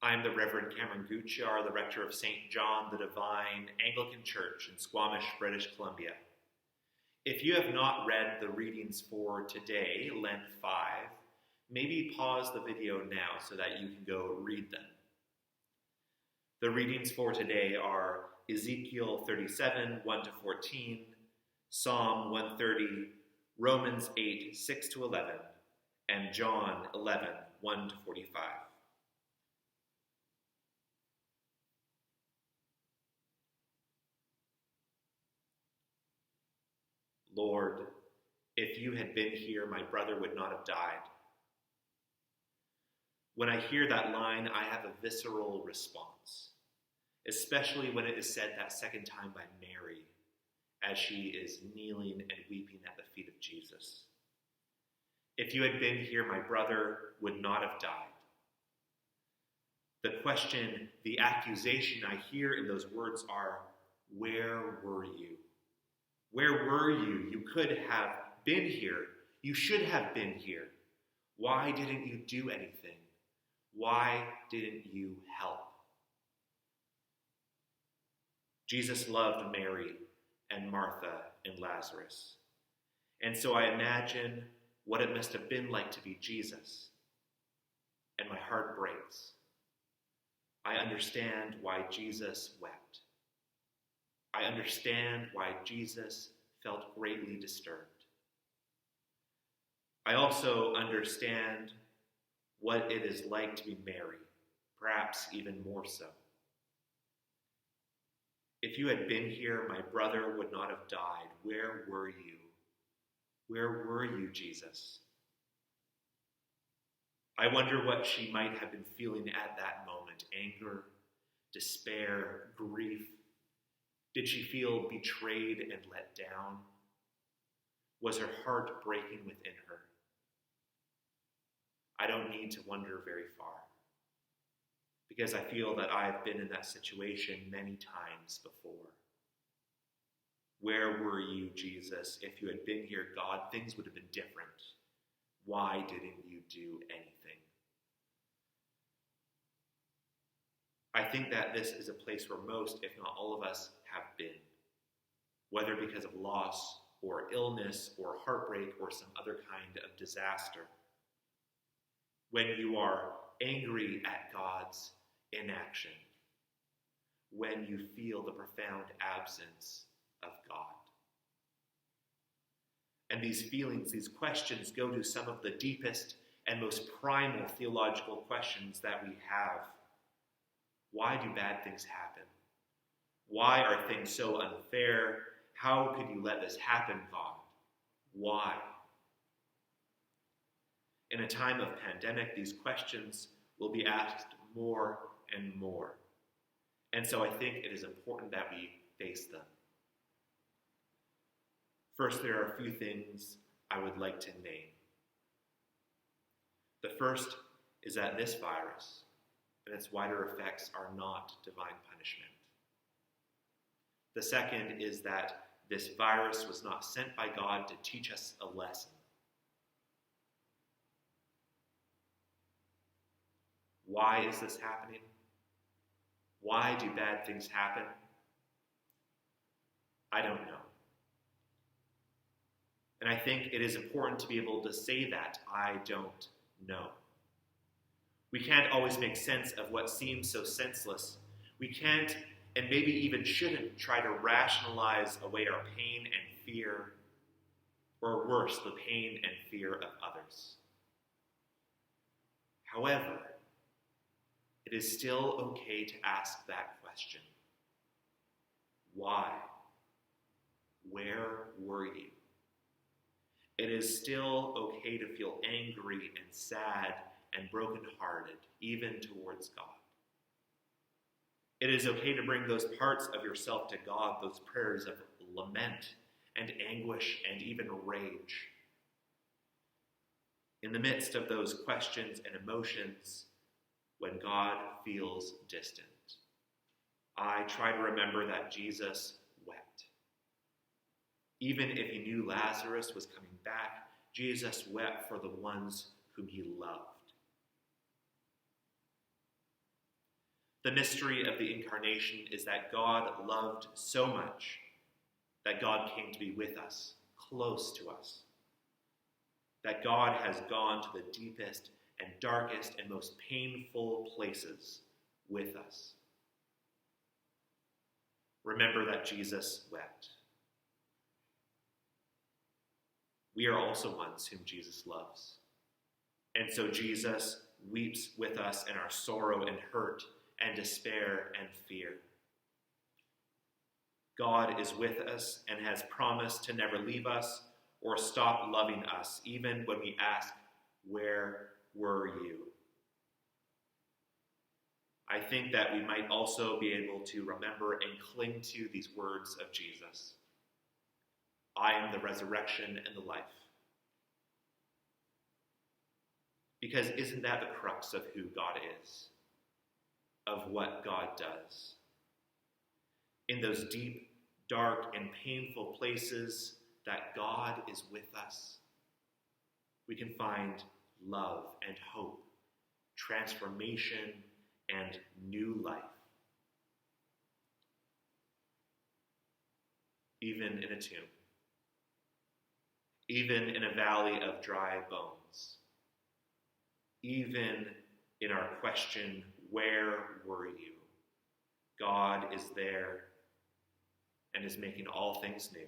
I'm the Reverend Cameron Gucciar, the rector of St. John the Divine Anglican Church in Squamish, British Columbia. If you have not read the readings for today, Lent 5, maybe pause the video now so that you can go read them. The readings for today are Ezekiel 37, 1 to 14, Psalm 130, Romans 8, 6 to 11, and John 11, 1 to 45. Lord, if you had been here, my brother would not have died. When I hear that line, I have a visceral response, especially when it is said that second time by Mary, as she is kneeling and weeping at the feet of Jesus. If you had been here, my brother would not have died. The question, the accusation I hear in those words are, where were you? Where were you? You could have been here. You should have been here. Why didn't you do anything? Why didn't you help? Jesus loved Mary and Martha and Lazarus. And so I imagine what it must have been like to be Jesus. And my heart breaks. I understand why Jesus wept. I understand why Jesus felt greatly disturbed. I also understand what it is like to be Mary, perhaps even more so. If you had been here, my brother would not have died. Where were you? Where were you, Jesus? I wonder what she might have been feeling at that moment. Anger, despair, grief. Did she feel betrayed and let down? Was her heart breaking within her? I don't need to wonder very far, because I feel that I've been in that situation many times before. Where were you, Jesus? If you had been here, God, things would have been different. Why didn't you do anything? I think that this is a place where most, if not all of us, have been, whether because of loss or illness or heartbreak or some other kind of disaster. When you are angry at God's inaction, when you feel the profound absence of God. And these feelings, these questions go to some of the deepest and most primal theological questions that we have. Why do bad things happen? Why are things so unfair? How could you let this happen, God? Why? In a time of pandemic, these questions will be asked more and more. And so I think it is important that we face them. First, there are a few things I would like to name. The first is that this virus and its wider effects are not divine punishment. The second is that this virus was not sent by God to teach us a lesson. Why is this happening? Why do bad things happen? I don't know. And I think it is important to be able to say that I don't know. We can't always make sense of what seems so senseless. We can't, and maybe even shouldn't, try to rationalize away our pain and fear, or worse, the pain and fear of others. However, it is still okay to ask that question. Why? Where were you? It is still okay to feel angry and sad and brokenhearted, even towards God. It is okay to bring those parts of yourself to God, those prayers of lament and anguish and even rage. In the midst of those questions and emotions, when God feels distant, I try to remember that Jesus wept. Even if he knew Lazarus was coming back, Jesus wept for the ones whom he loved. The mystery of the incarnation is that God loved so much that God came to be with us, close to us. That God has gone to the deepest and darkest and most painful places with us. Remember that Jesus wept. We are also ones whom Jesus loves. And so Jesus weeps with us in our sorrow and hurt and despair and fear. God is with us and has promised to never leave us or stop loving us, even when we ask, "Where were you?" I think that we might also be able to remember and cling to these words of Jesus. I am the resurrection and the life. Because isn't that the crux of who God is? Of what God does? In those deep, dark, and painful places that God is with us, we can find love and hope, transformation, and new life. Even in a tomb. Even in a valley of dry bones. Even in our question, where were you? God is there and is making all things new.